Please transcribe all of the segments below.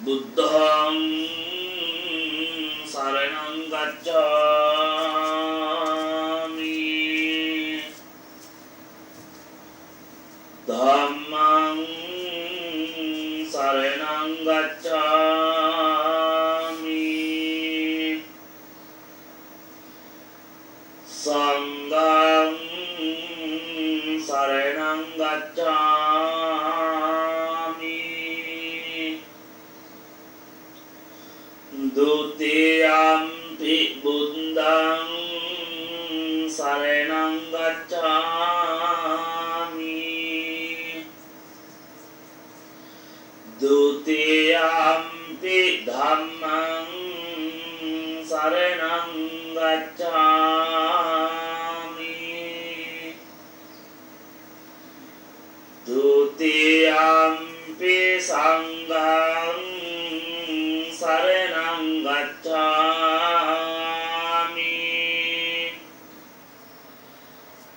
බුද්ධං සරණං ගච්ඡාමි ධම්මං සරණං ගච්ඡාමි සංඝං සරණං ගච්ඡාමි ဒုတိယံ පි බුද්ධං සරණං ගච්ඡාමි ဒုတိယံ පි ධම්මං සරණං ගච්ඡාමි ဒုတိယံ පි සංඝං සරණං ගච්ඡාමි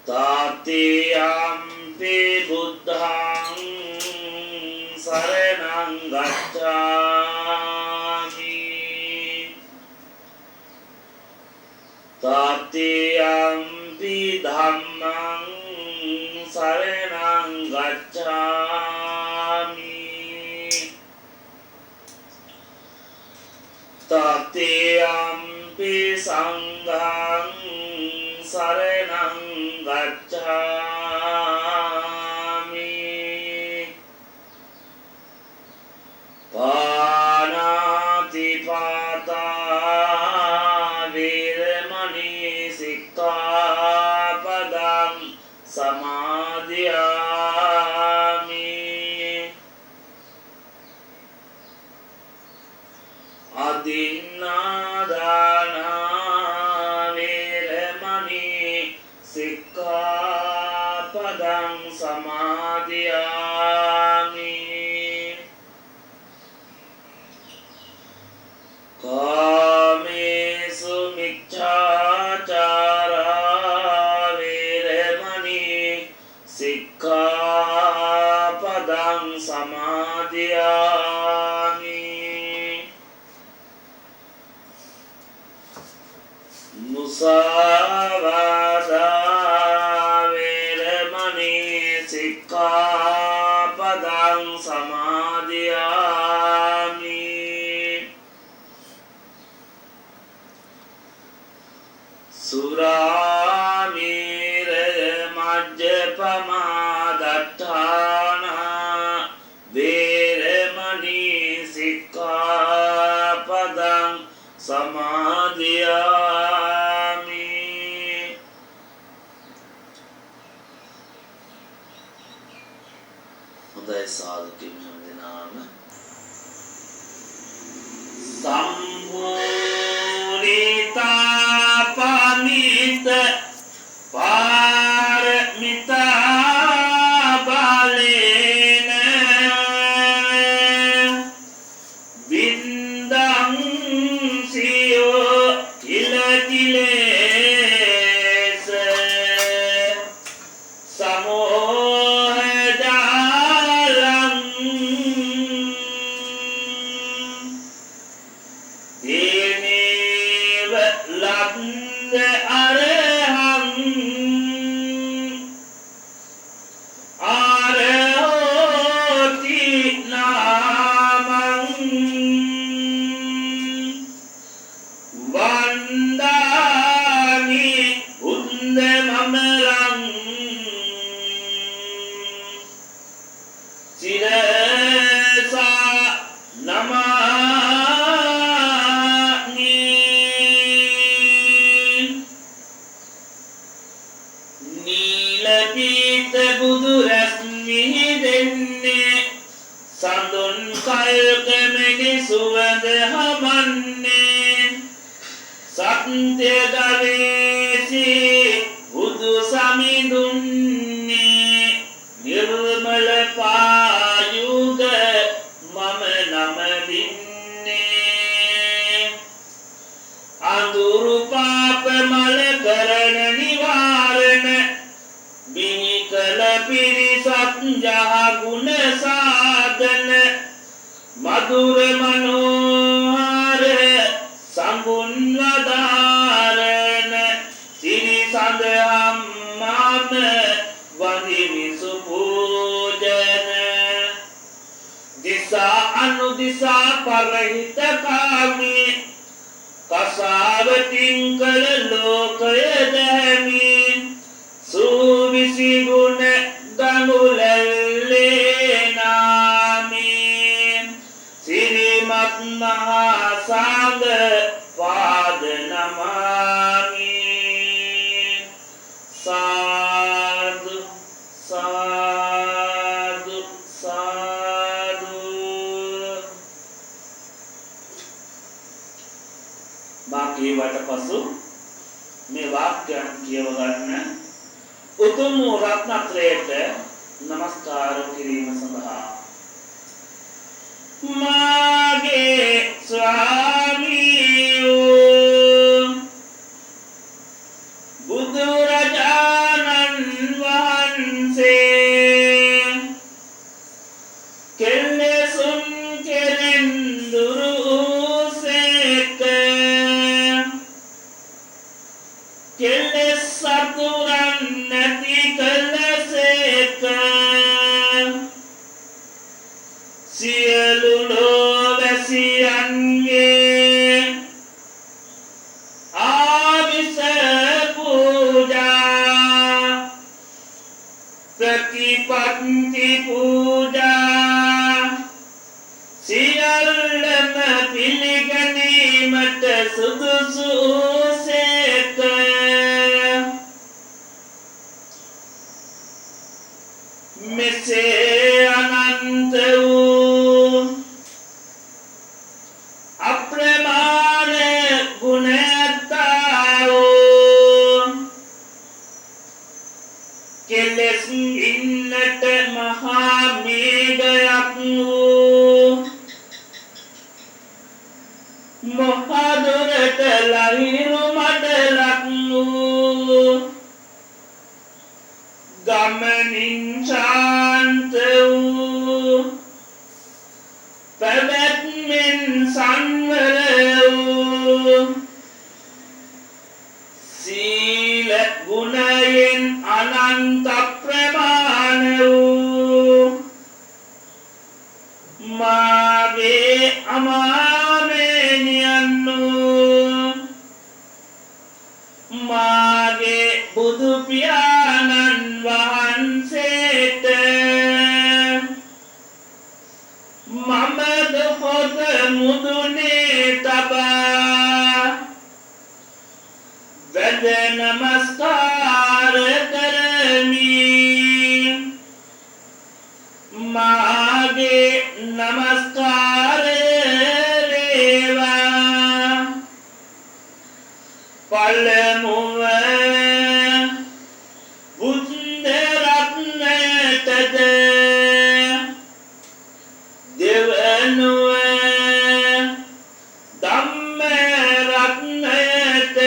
တတိယံ පි බුද්ධං සරණං ගච්ඡාමි တတိယံ පි ධම්මං සරණං ගච්ඡාමි တတိယံ පි සංඝං සරණං ගච්ඡාමි පාණාතිපාතා වේරමණී සික්ඛාපදං සමාදියාමි อดินนาดานาเวรมณีสิกขาปดังสมาธิยามิกาเมสุมิจฉาจาราเวรมณีสิกขาปดังสมาธิยามิมุสาวาทาเวรมณีสิกขาปดังสมาธิยามิสุรามิเรมัจเจปมาดัฏฐานาเวรมณีสิกขาปดังสมาธิยาහොඳයි සාදුකින් හැමදෙනාම සම්මෝනිතා පනිත පාරමිතා බලේන වින්දං සියෝ ඉලකිලේස සමෝ සුවඳ හමන්නේ සත්‍ය ගවේසී බුදු සමිඳුන්නේ නිර්මල පායුග මම නමදින්නේ අඳුරු පාප මල කරන නිවාරණ බිනි කළ පිරිසත් යහ ගුණ සාධන මధుර මනෝහර සඟුන් වදාරන සිනි සඳහම් මාම වඳිමි සුපූජන දිසා අනුදිසා පරහිත කාමී කසාවතින් කළ ලෝකය දැමි සූවිසි ගුණ ගනුලැල්ලේ නාමී සිරිමත් මහා සංඝ පාද නමාමි සාදු සාදු සාදු. මාකීවට පසු මේ වාක්‍යයන් කියව ගන්න උතුම් රත්නත්‍රයට නමස්කාර කිරීම සඳහා මාගේ ස්වාමීෝ බුදුරජාණන් වහන්සේ කෙලෙසුන් කෙරෙන් දුරුසේක කෙලෙස් සතුරන් නැති කළසේක සියලු ලෝවැසියන්ගේ ආමිස පූජා ප්‍රතිපත්ති පූජා සියල්ලම පිළිගැනීමට සුදුසු සේක. මෙසේ අනන්ත වූ අප්‍රමාණ ගුණතාවෝ කෙලෙස් ඉන්නට මහා මේඝයක් වූ මොහොතට ලහිරු මඩලක් වූ ගමනින් ශාන්ත වූ පැවැත්මෙන් සංවර වූ සීල ගුණයෙන් අනන්ත ප්‍රමාණ වූ මාගේ අමාමේනියන්නෝ මාගේ බුදු පියාණන් වහන්සේට මමද හොත මුදුනේ තබා වැඳ නමස්කාර කරමි. මාගේ නමස්කාරය වේවා. පළමුව බුද්ධ රත්නයටද දෙවනුව ධම්ම රත්නයට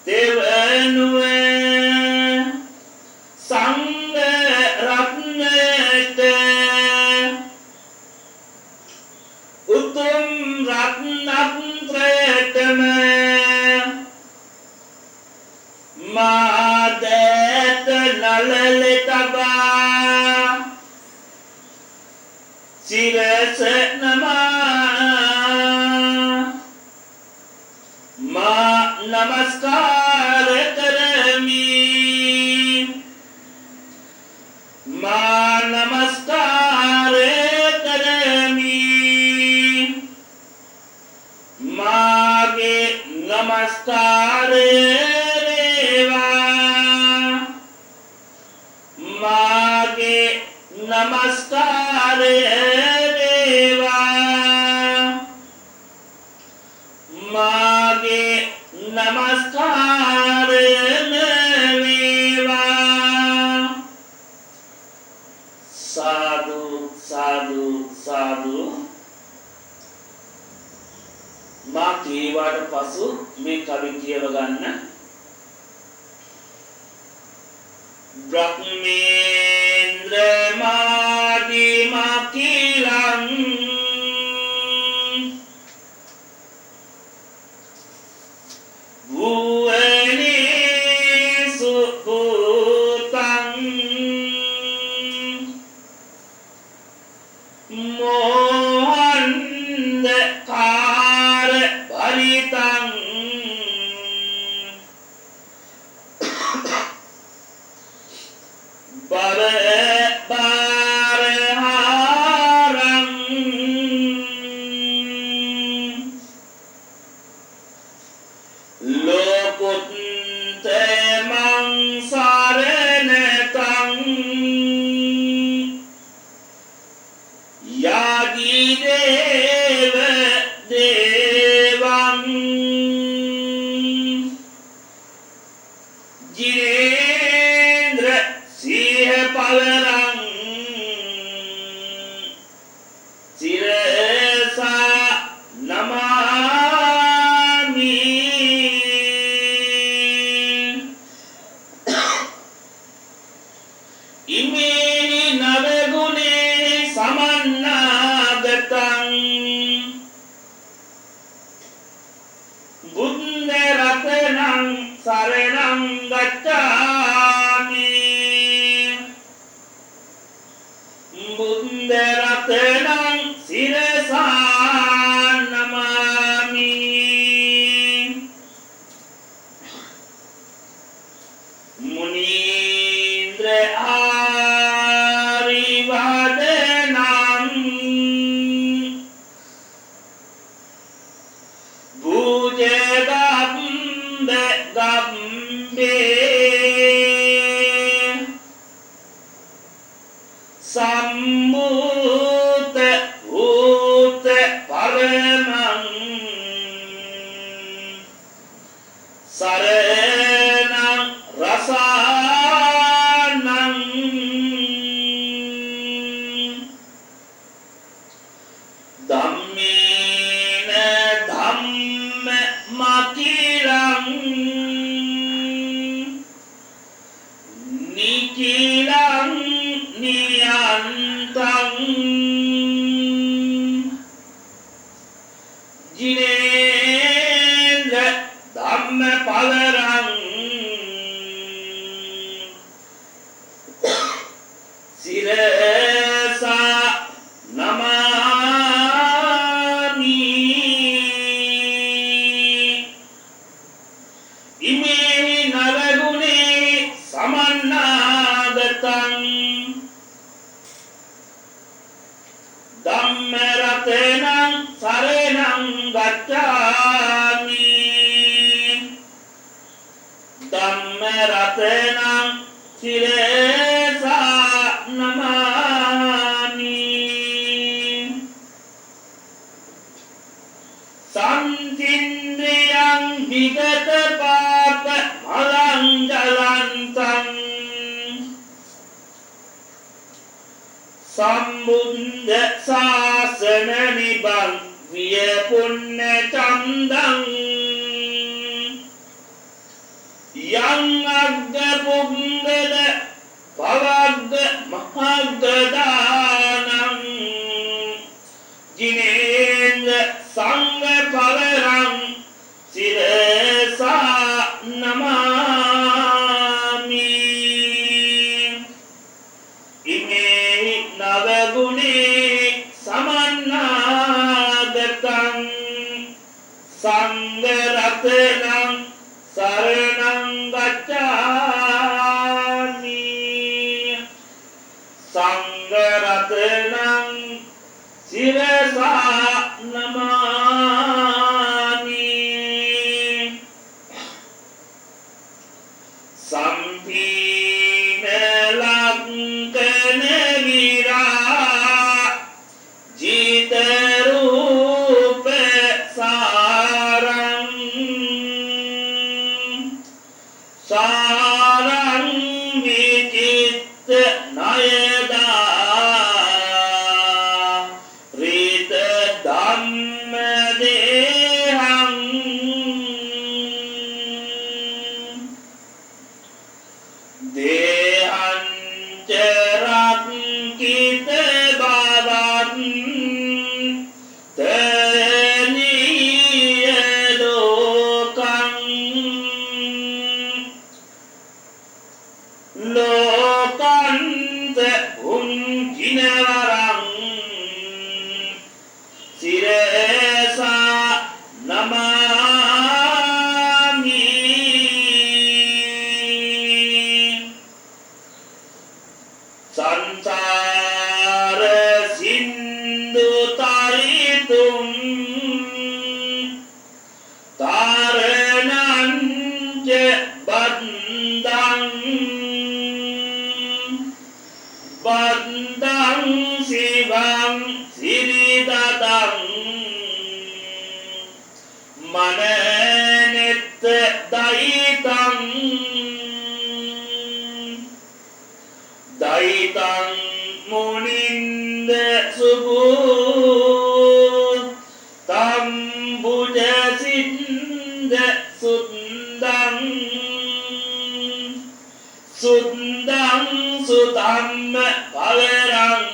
දෙවනුව සංඝ රත්නයට උතුම් රත්නත්‍රයටම මාදේත නලල තබා සිරස නමා නමස්කාර කරමි. මා නමස්කාර කරමි. මාගේ නමස්කාරය වේවා. මාගේ නමස්කාරය වේවා. මාගේ නමස්කාරය වේවා. සාදු සාදු සාදු. මා කීවාට පසු මේ කවි කියව ගන්න. බ්‍රහ්මේන්ද්‍ර මාදි මා කී වූවනි සුපුතං මොහන්දකාර පරිතං බරහාරං ලෝකුත්තමං සරණතං යාගී දේව දේවං ජිනේන්ද්‍ර සිහ පවරං සිරසා නමාමි ඉමේනි නවගුණේ සමන්නාගතං බුද්ධ රතනං සරණං ගච්ඡාමි බුද්ධ රතනං සිරසා නමාමි මුනීන්ද්‍ර ආරිවදනං භුජගම්බ ගම්බේ සම්මුත උත පරමං සරණං රසානං ධම්මේන ධම්ම මකිලං නිකිලං නියන්තං ජිනේන්ද්‍ර ධම්ම පලරං සිරසා නමාමි ඉමේ නරගුණේ සමන්නාගතං ධම්ම රතනං සරණං ගච්ඡාමි ධම්ම රතනං සිරසා නමාමි සම්තින්ද්‍රියං විගත පාප මලං ජලන්තං සම්බුද්ධ ශාසන නිබං විය පුණ්‍ය චන්දං යං අග්ග පුංගල පවග්ග මහග්ගදානං ජිනේන්ද්‍ර සංඝ පවරං සිරසා නමාමි ඉමේ නවගුණේ සමන්නාගතං සංඝ රතනං සරණං ගච්ඡාමි සංඝ රතනං සිරසා නමාමි සම්පීන ලංකන විරා ජිත රූප සාරං සාරං විචිත්ත නයදා රිත ධම්ම දේහං දේහං චරක්කිත බවන් තනීය ලෝකං සුසු ධම්ම පවරං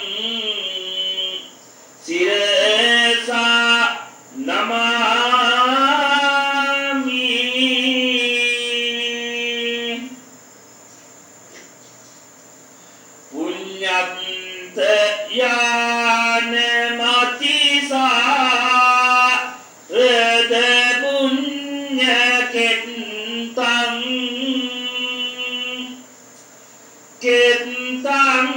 සිරසා නමාමි පුඤ්ඤන්ත යාන මතිසා රද පුඤ්ඤ කෙත්තං කෙත්තං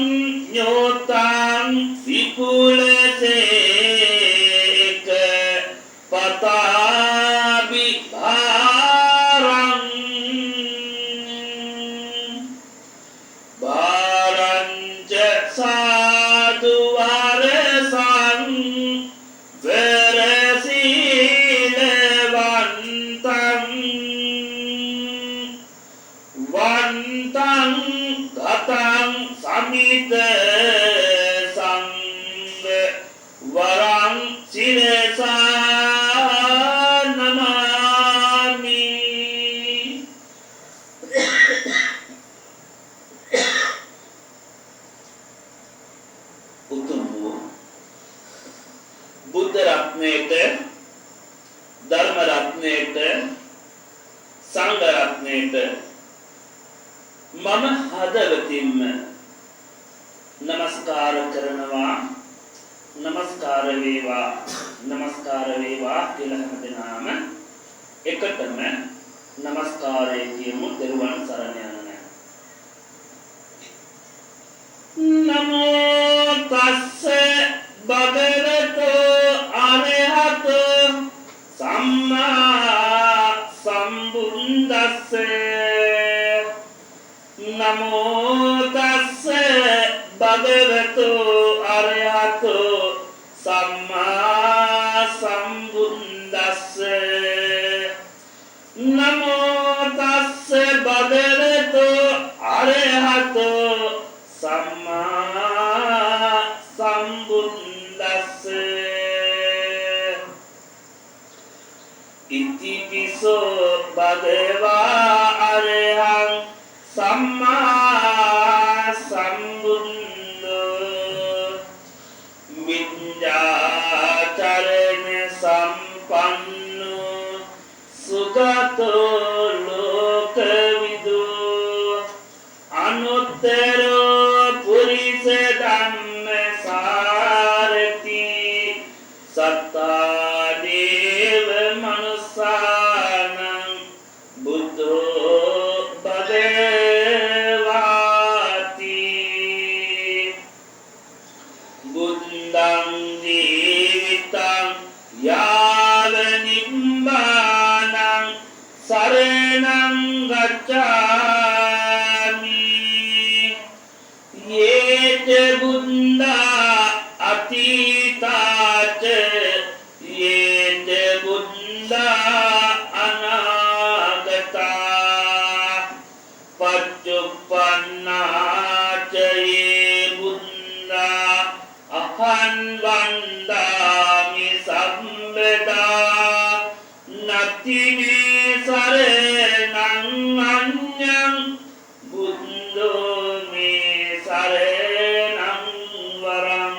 ඤෝතං විපුලසේක පතාබි භාරං භාරංච සාදු වරසං වරසීලවන්තං වන්තං ගතං සමිත සංඝ වරං සිරසා නමාමි උතුම් වූ බුද්ධ රත්නයේට ධර්ම රත්නයේට සංඝ රත්නයේට මම හදවතින්ම නමස්කාර කරනවා නමස්කාර වේවා කියලා හැමදෙනාම එකටම නමස්කාරය කියමු දරුවන් සරණ යන නමෝ තස්ස භගවතෝ අරහතෝ සම්මා සම්බුද්දස්ස නමෝ තස්ස භගවතෝ අරහතෝ සම්මා සම්බුද්දස්ස නමෝ තස්ස භගවතෝ අරහතෝ සම්මා සම්බුද්දස්ස ඉතිපිසෝ භගවා අරහං සම්මා සම්බුද්ධෝ විඤ්ඤාචරණ සම්පන්නෝ සුගතෝ ලෝකවිදු අනුත්තරෝ පුරිස ධම්ම සාරති සත්තා දේව මනුස්සානං බුද්ධෝ බුද්ධං ජීවිතං යාව නිබ්බානං සරණං ගච්ඡාමි යේච බුද්ධා අතීතාච යේච බුද්ධා අනාගතා පච්චුප්පන්නාච අහං වන්දාමි සම්බදා නති මේ සරණං අඤ්ඤං බුද්ධෝ මේ සරණං වරං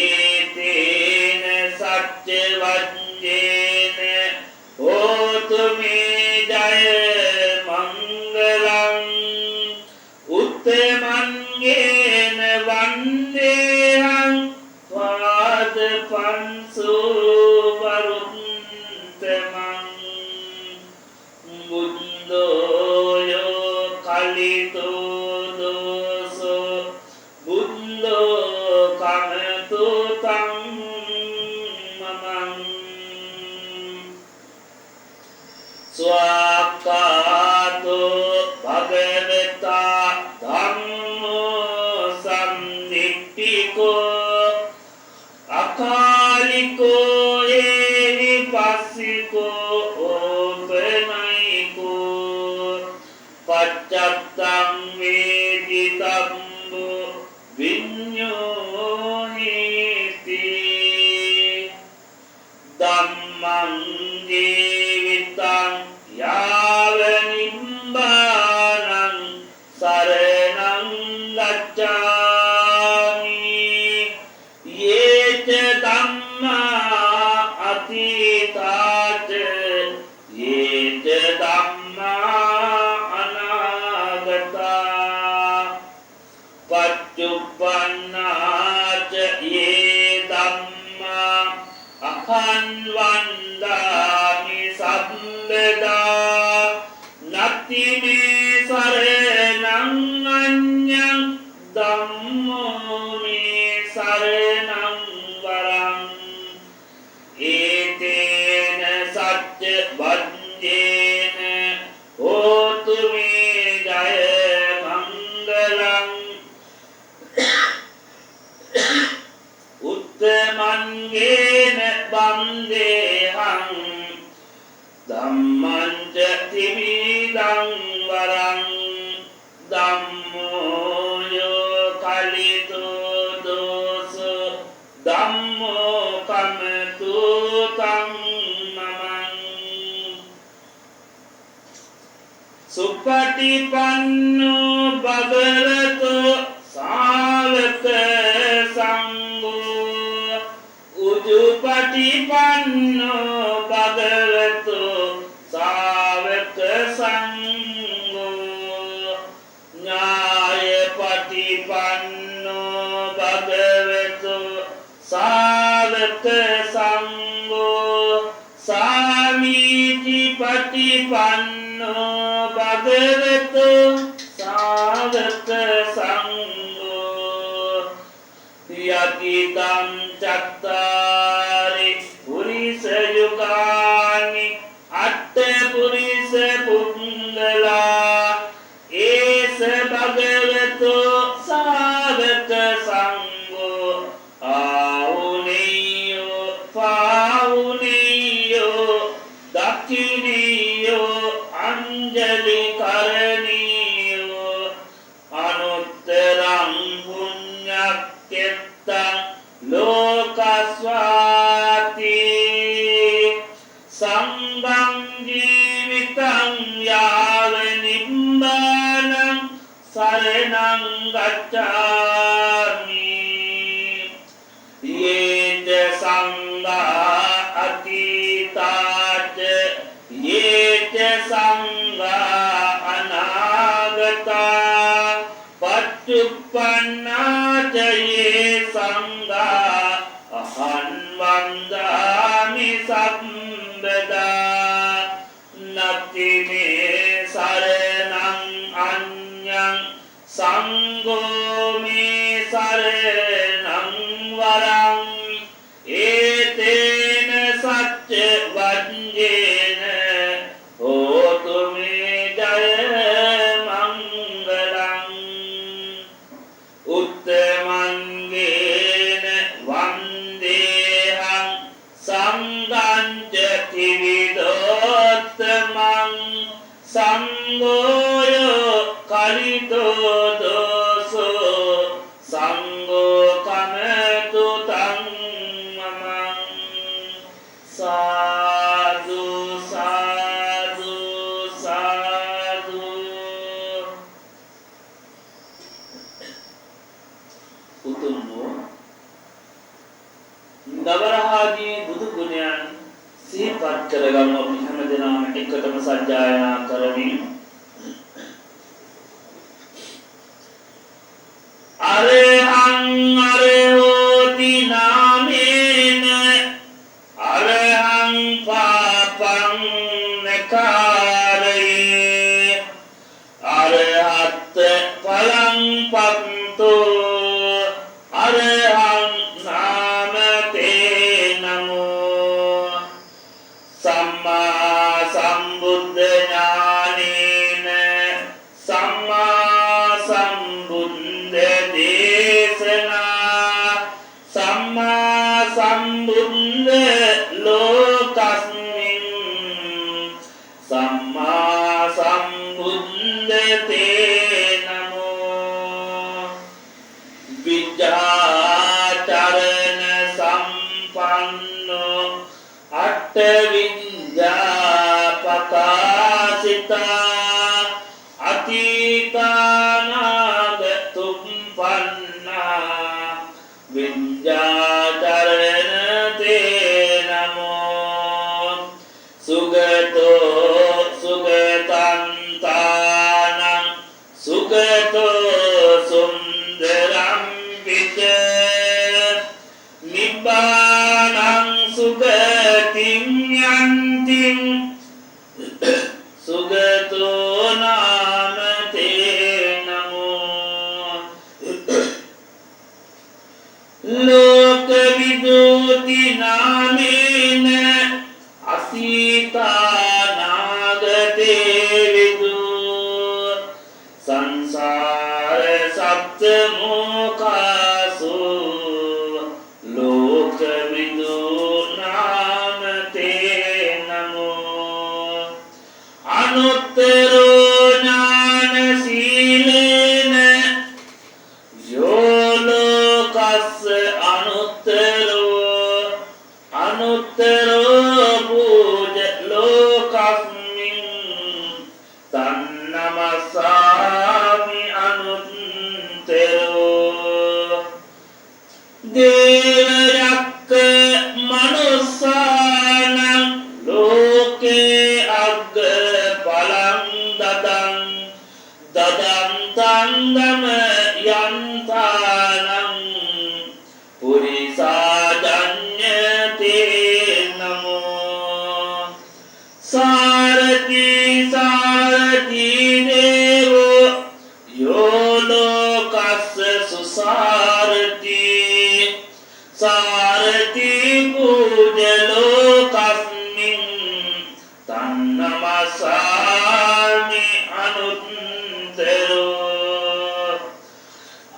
ඒතේන සච්ච වජ්ජේන හෝතු මේ ජය මංගලං උත්තමංගේන වන්දේහං පාද පන්සු වරුත්තමං බුද්ධෝ කලිතෝ දෝසෝ බුද්ධෝ කමතු තං මමං ස්වාක්ඛාතෝ භගවතා ධම්මෝ සම්දිට්ඨිකෝ අකාලිකෝ ඒහි පස්සිකෝ ඕපනයිකෝ පච්චත්තං වේදිතම්බෝ විඤ්ඤෝහිති ධම්මං ජීවිතං යාව නිබ්බානං සරණං නත්ති මේ සරණං අඤ්ඤං ධම්මෝ මේ සරණං වරං ඒතේන සච්ච වජ්ජේන හෝතු මේ ජය මංගලං උත්තමංගේන බන්දේහං ධම්මං ච තිවිදං වරං ධම්මෝ යෝ කලිතෝ දෝස ධම්මෝ කමතු තං මමං සුපටිපන්නෝ භගවතෝ සාවක සංඝෝ උජුපටිපන්නෝ භගවතෝ සාවක සංඝෝ ඥායපටිපන්නෝ භගවතෝ සාවක සංඝෝ සාමීචිපටිපන්නෝ භගවතෝ සාවක සංඝෝ යතිදං චත්තාරි පුරිස යුගානි අට්ඨ පුරිස පුංගලා ඒස භගවතෝ සාවක සංඝෝ ආහුනේයෝ පාහුනේයෝ දක්ඛිනේයෝ අංජලි කරණීයෝ අනුත්තරං පුඤ්ඤක්ඛෙත්තං ලෝකස්වාති සංඝං ජීවිතං යාව නිබ්බානං සරණං ගච්ඡාමි යේච සංඝා අතීතාච යේච සංඝා අනාගතා පච්චුප්පන්නාච යේ සංඝා අහං වන්දාමි සම්බදා නත්ති මේ සරණං අඤ්ඤං සංඝෝ මේ සරණං වරං ඒතේන සච්ච වජ්ජේන හෝතු මේ ජය මංගලං උත්තමංගේන වන්දේහං සංඝං ච ත්‍රිවිධෝත්තමං සංඝෝ කලිතෝ දෝසෝ සංඝෝ කමතු තං මමං සාදු සාදු සාදු උතුම් වූ නවරහාදී බුදු ගුණයන් සිහිපත් කරගමු අපි හැමදෙනාම එකටම සජ්ජායනා කරමින් අරහං අරහෝති නාමේන අරහං පාපං නකාරේ අරහත් පලං පන්තෝ අරහං නාමතේ නමෝ සම්මා සම්බුද්ධ ඥානේන සම්මා සම්බුද්ධ දේශනා සම්මා සම්බුද්ධ ලෝකස්මින් සම්මා සම්බුද්ධ තේ නමෝ විද්‍යාචරණ සම්පන්නෝ අට්ඨ විද්‍යා පකාසිතා අතීතානාගතුම්පන්නා විද්‍යාචරණ තේ නමෝ සුගතෝ සුගතං තානං සුගතෝ සුන්දරං පිච නිබ්බානං සුගතින් යන්තිං සුගතෝ නාමතේ නමෝ ලෝකවිදූති නාමේන අසීතානාගතේ විදු සංසාර සප්ත මොකාසු ලෝකවිදු නාමතේ නමෝ අනුත්තරෝ ඥාන සීලේන යෝ ලෝකස්ස අනුත්තරෝ පූජ ලෝකස්මින් තන්නමස්සාමි අනුත්තරෝ දේවයක්ක මනුස්සානං ලෝකේ අග්ග පලං දදං තංගම යන්තානං පුරිසාජඤ්ඤතේ නමෝ සාරති දේවෝ යෝ ලෝකස්ස සුසාරති සාරති පූජ ලෝකස්මින් තන්නමස්සාමි අනුත්තරෝ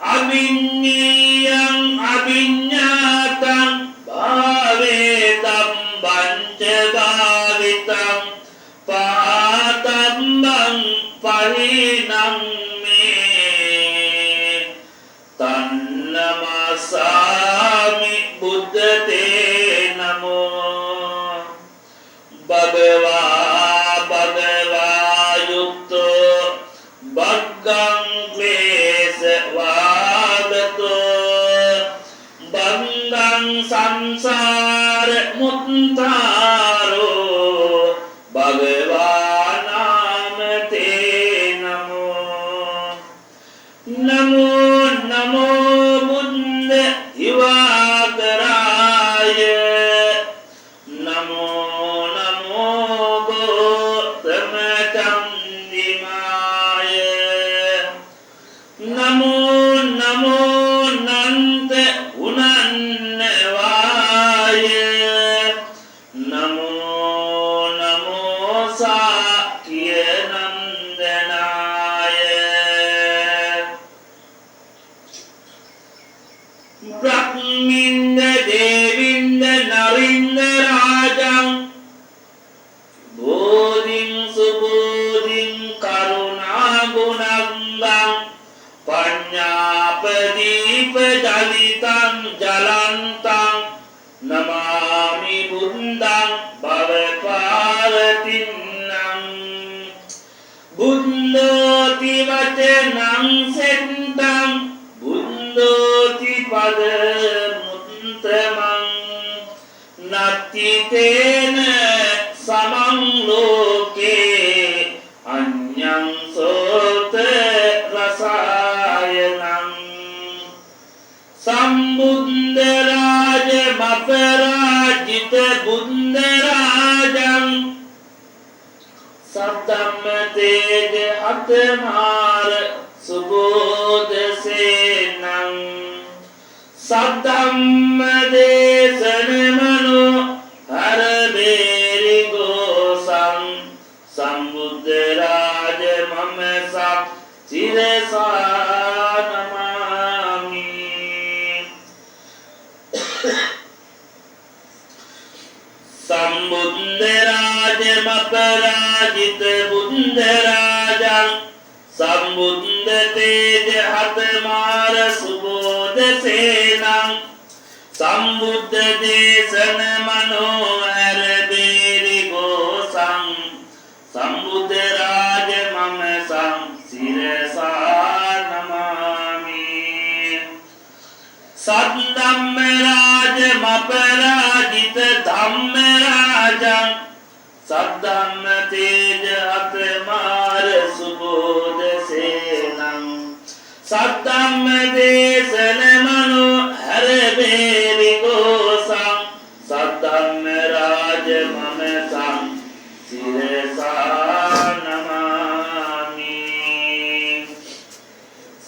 අවිඤ්ඤයං අවිඤ්ඤාතං භාවේතං පංච භාවිතං පාතම්බං පරිණම් මේ තන්නමස්සාමි බුද්ධතේ නමෝ භගවා යුක්තෝ භග්ගං ක්ලේශ වාගතෝ බංගං සංසාර මුත්තාරෝ භගවා නාමතේ නමෝ නමෝ බුද්ධ දිවාකරාය නමෝ ගෝතම චන්දිමාය නමෝ නන්ත උනන්නවාය නමෝ සාක්‍ය නන්දනාය බ්‍රහ්මින්ද දේවින්ද නරින්ද රාජං බෝධින් සුබෝධින් කරුණා ගුණංගං පඤ්ඤාපදීප ජලිතං ජලන්තං නමාමි බුද්ධං භවපාරතින්නං බුද්ධෝති වචනං සෙත්තං බුද්ධෝති පද මුත්තමං නත්ති තේන සමං ලෝකේ අඤ්ඤං සෝත රසායනං සම්බුද්ධ රාජ මපරාජිත බුද්ධ රාජං සද්ධම්ම තේජ අතමාර සුබෝධසේනං සද්ධම්ම දේශන මනෝ හරබේරි ගෝසං සම්බුද්ධ රාජ මම සක් චිරසා නමාමි සම්බුද්ධ රාජ මපරාජිත බුද්ධ රාජං සම්බුද්ධ තේජ හතමාර සුබෝධසේනං සම්බුද්ධ දේශන මනෝහර බේරි ගෝසං සම්බුද්ධ රාජ මම සංසිරසා නමාමි සද්ධම්ම රාජ මපරාජිත ධම්ම රාජං සද්ධම්ම තේජ අතමාර සුබෝධසේනං සද්ධම්ම දේශන මනෝහර බේරි ගෝසං සද්ධම්ම රාජ මම සංසිරසා නමාමි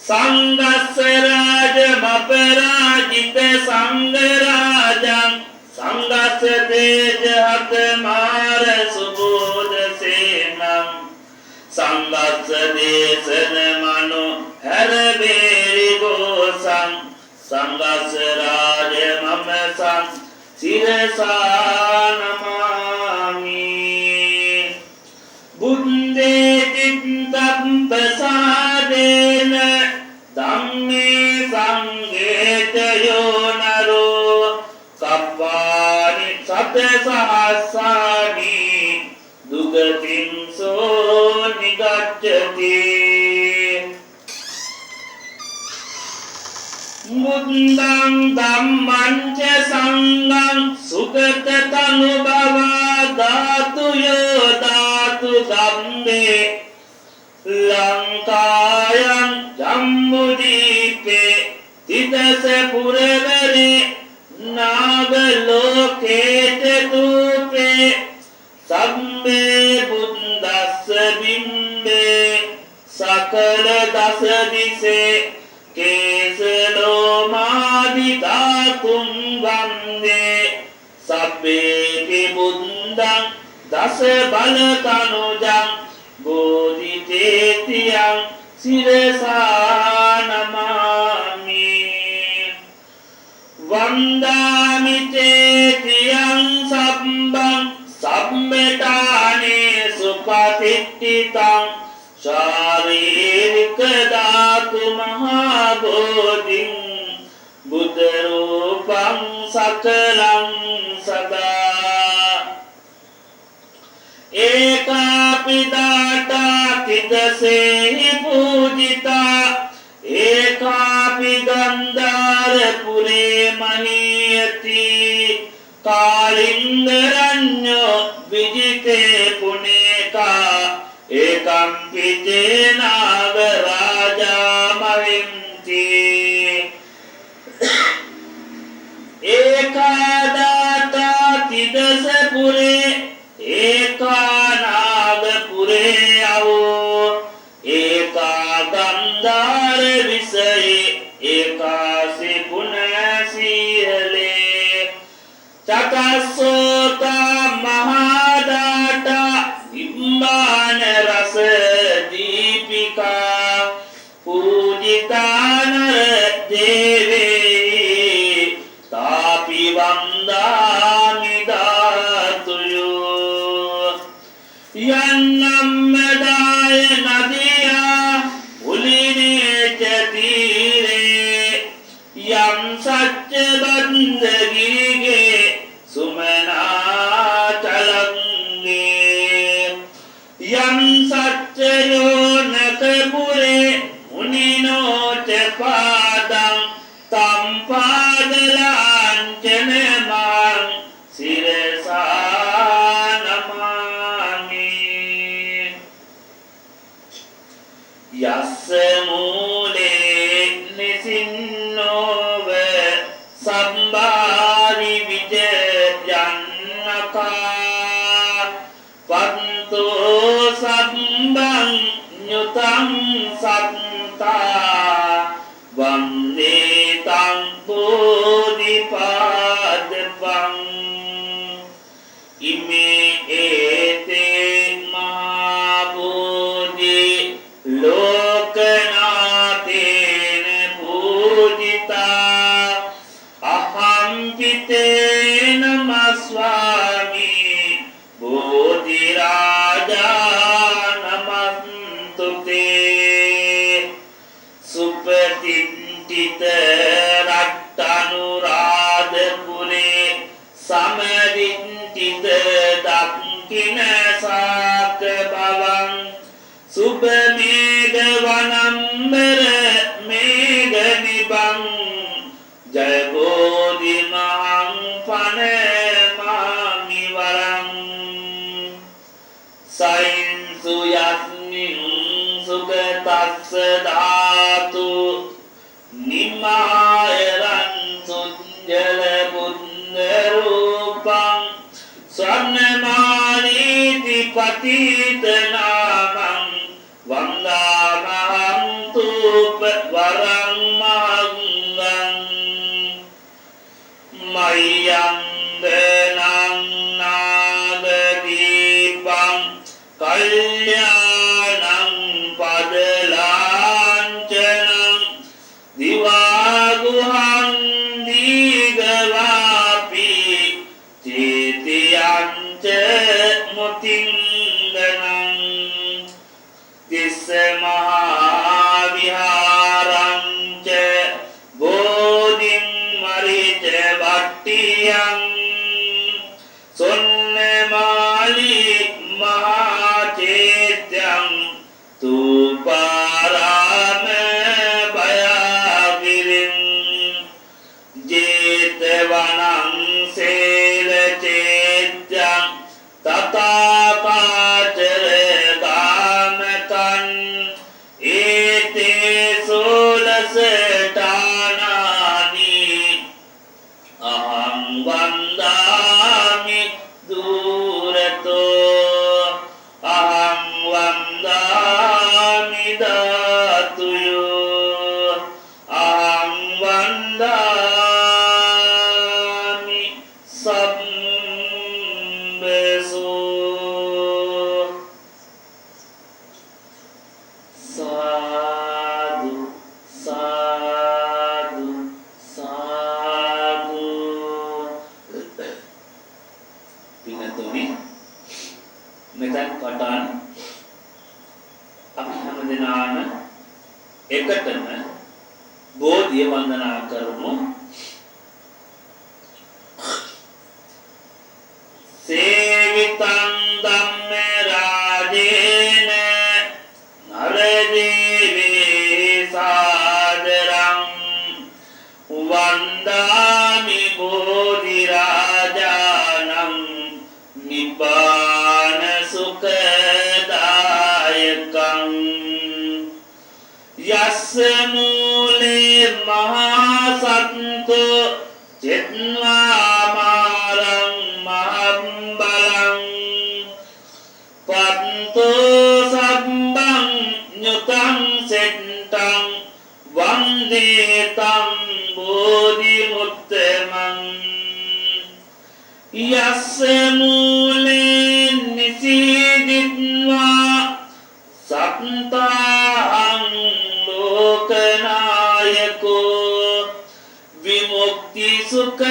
සංගස්ස රාජ මපරාජිත සංගරාජං සංගස්ස තේජ හත මාර සුබෝධ සේනං සංගස්ස දේශන මනු හැර බේරි ගෝසං සංගස්ස රාජ මම සං සිරසා නමාමි බුද්දේ චිත්තං ප්‍රසාදේන ධම්මේ සංඝේතයෝ නරෝ කප්පානි සත සහස්සානි දුගතිං සෝ නිගච්ඡති බුද්ධං ධම්මං ච සංඝං සුගත තනු භවා ධාතුයෝ ධාතු ධම්මේ ලංකායං ජම්බුදීපේ තිදස පුරවරේ නාග ලෝකේත දූපේ සම්මේ බුද්දස්ස බිම්බේ සකල දස දිසේ කේසලෝමාදි ධාතුම් වන්දේ සබ්බේ බුද්දං දස බල තනුජං බෝධිතේතියං සිරසා නමාමි වන්දාමි තේතියං සම්බං සම්මෙතානේ සුපතිට්ඨිතං ශාරීරික ධාතු මහා බෝධිං බුද්ධ රූපං සකලං සදා ඒකාපි දාතා තිදසේහි පූජිතා ඒකාපි ගන්ධාර පුරේ මහීයති කාලින්දරඤ්ඤෝ විජිතේ පුනේකා ඒකම්පි තේනාග රාජා මහින්ති ඒකාදාතා තිදස පුරේ ඒකානාගපුරේ අවෝ ඒකා ගන්ධාර විසයේ ඒකාසි පුනසීහලේ චතස්සෝතා මහාදාතා නිම්බාන රස දීපිකා පූජිතානර දේවේ තාපි වන්දාමි ධාතුයෝ යන්නම්මදාය නදියා උලිනේ චතීරේ යම් සච්ච බන්දගිරිගේ සුමනා චලංගේ යම් සච්චයෝ නකපුරේ මුනිනෝ ච පාදං තම් පාදලාංචන මාං සිරසා නමාමි යස්ස මූලේ නිසින්නෝව සම්බාරි විජයන්නකා පන්තෝ සම්බං nyutang satta vande tang bodhipadapang ime ete mahabodhi lokanatena pujita aham pitena maswami bodhiraja supatintita rattanurādhapure samadintita dakkina sākabhavam subhamega vanambara mega nibam jayabodhi maham panamami varam sainsu yasmin sugatassa dhātu nimāyaran sunjala buddharūpaṃ swarnamanīti patītanāmaṃ vandāmaham tūpa नागदीपं कल्याणं पदलाञ्छनं दिवागुहं दीगवापि चेतियञ्च मुतिन्दनं तिस्समहाविहारञ्च बोधिं मरिच भट्टियं सोन्नमाली महाचेत्यं तूपाराम भयागिरिं जेतवनं सेलचेत्यं तथाकाचर गामकन् एते सोलसटानानि अहं वन्दामि दूरतो अहं वन्दामि दातुयो अहं वन्दामि सब्बसो साधु साधु साधु පින්නතුනි මෙතෙන් පටන් අපි හැමදෙනාම එකටම බෝධිය වන්දනා කරමු සේවිතං ධම්ම රාජේන නරදේවේ සාදරං වන්දාමි බෝධි රාජානම් නිබ්බාන සුඛදායකං යස්ස මූලේ මහා සත්තෝ චෙත්වාමාරං මහම් බලං පත්තෝ සබ්බං ඤුතං සෙට්ටං වන්දේ තං බෝධි මුත්තමං යස්ස මූලේ නිසීදිත්වා සත්තාං ලෝකනායකෝ විමුක්ති සුඛ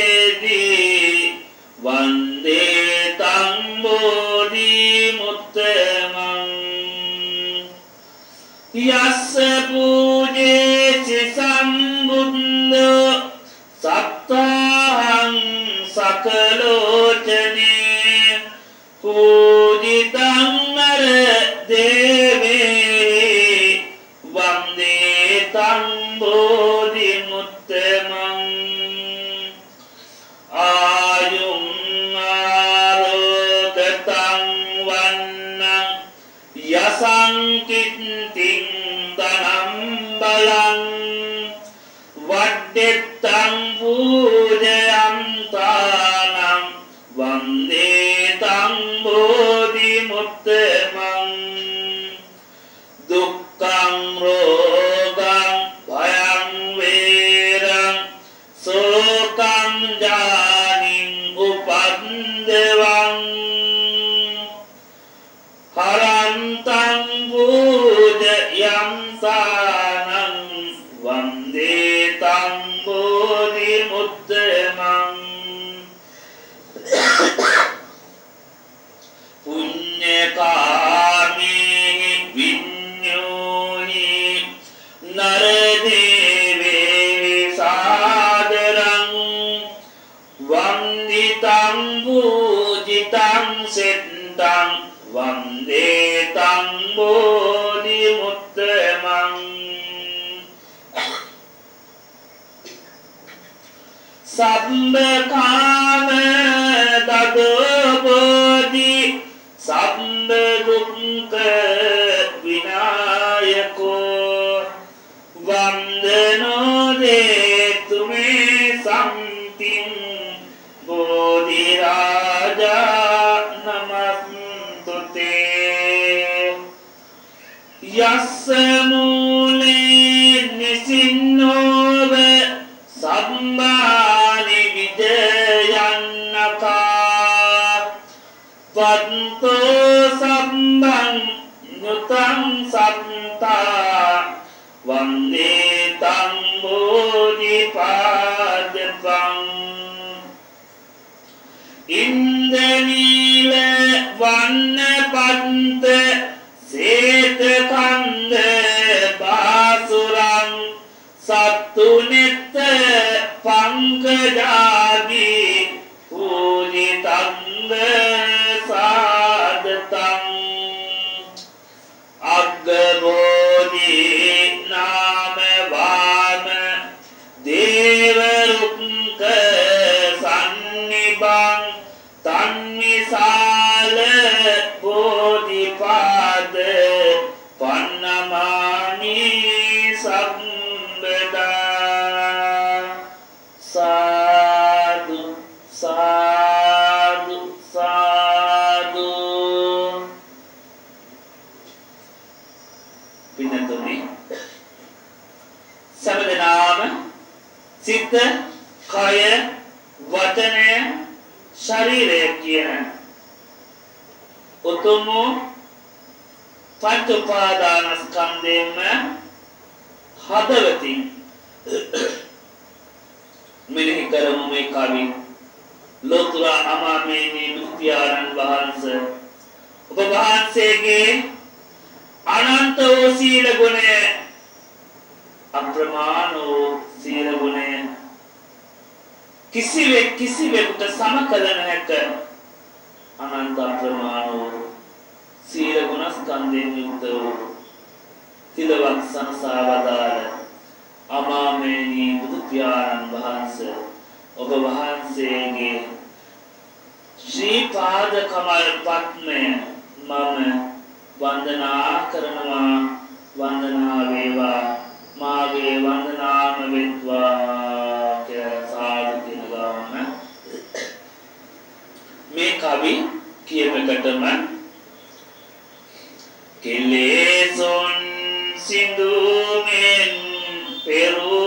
සංවේදී වන්දේ තං බෝධි මුත්තමං යස්ස පූජේසි සම්බුද්ධෝ සත්තාං සකලෝචනේ පූජිතං නර දේවේ වන්දේ තං බෝධි මුත්තමං ආයුං ආරෝගතං වන්නං යසං කිත්තිං ධනම් බලං වඩ්ඩෙත්තං පූජයං තානං වන්දේ තං බෝධි මුත්තමං දුක්ඛං රෝගං භයං වේරං සෝකං ජානින් උපන්දවං හරන්තං පූජයං සානං වන්දේ තං බෝධි මුත්තමං පුඤ්ඤකාමී විඤ්ඤෝහි නරදේවේ සාදරං වන්දිතං පූජිතං සෙට්ටං වන්දේ තං බෝධි මුත්තමං සබ්බ කාම දදෝ බෝධි සබ්බ දුක්ඛ විනායකෝ වන්දනෝ දේතු මේ සම්තිං බෝධි රාජා නමස්තුතේ යස්ස මූලේ නිසින්නෝව සම්මානි විජයං වන්දේ තං බෝධිපාදපං ඉන්ද්‍රනීල වන්න පන්ත සේත කන්ද බාසුරං සත්තුනෙත්ත පංකජාදී පූජිතංග සාදතං අග්ගබෝධි නාම වාම දේවරුක්ක සන්නිබං තන්විසාල බෝධිපාද පන්නමානි සම්බදා සාදු සාදු සාදු පින්නතුනි සමදනාම සිත කය වචනය ශරීරය කියන උතුම් පංච උපාදානස්කන්ධයෙන්ම හදවතින් මෙනෙහි කරමු මේ කවි ලෝතර අමාමේනී බුද්ධාරන් වහන්සේ ඔබ වහන්සේගේ අනන්ත වූ සීල ගුණය අප්‍රමාණ වූ සීල ගුණය කිසිවෙකුට සම කළ නොහැක අනන්ත අප්‍රමාණ වූ සීල ගුණස්කන්ධයෙන් යුක්ත වූ තිලවක් සංසාවදාල අමාමේනී බුදු පියාණන් වහන්සේ ඔබ වහන්සේගේ ශ්‍රී පාද කමල් පත්මය මම වන්දනා කරනවා වන්දනා වේවා මාගේ වන්දනාම වෙත්වා කියලා සාදු කියනවාම මේ කවි කියවකටම කෙලෙසොන් සිඳුමින් පෙරු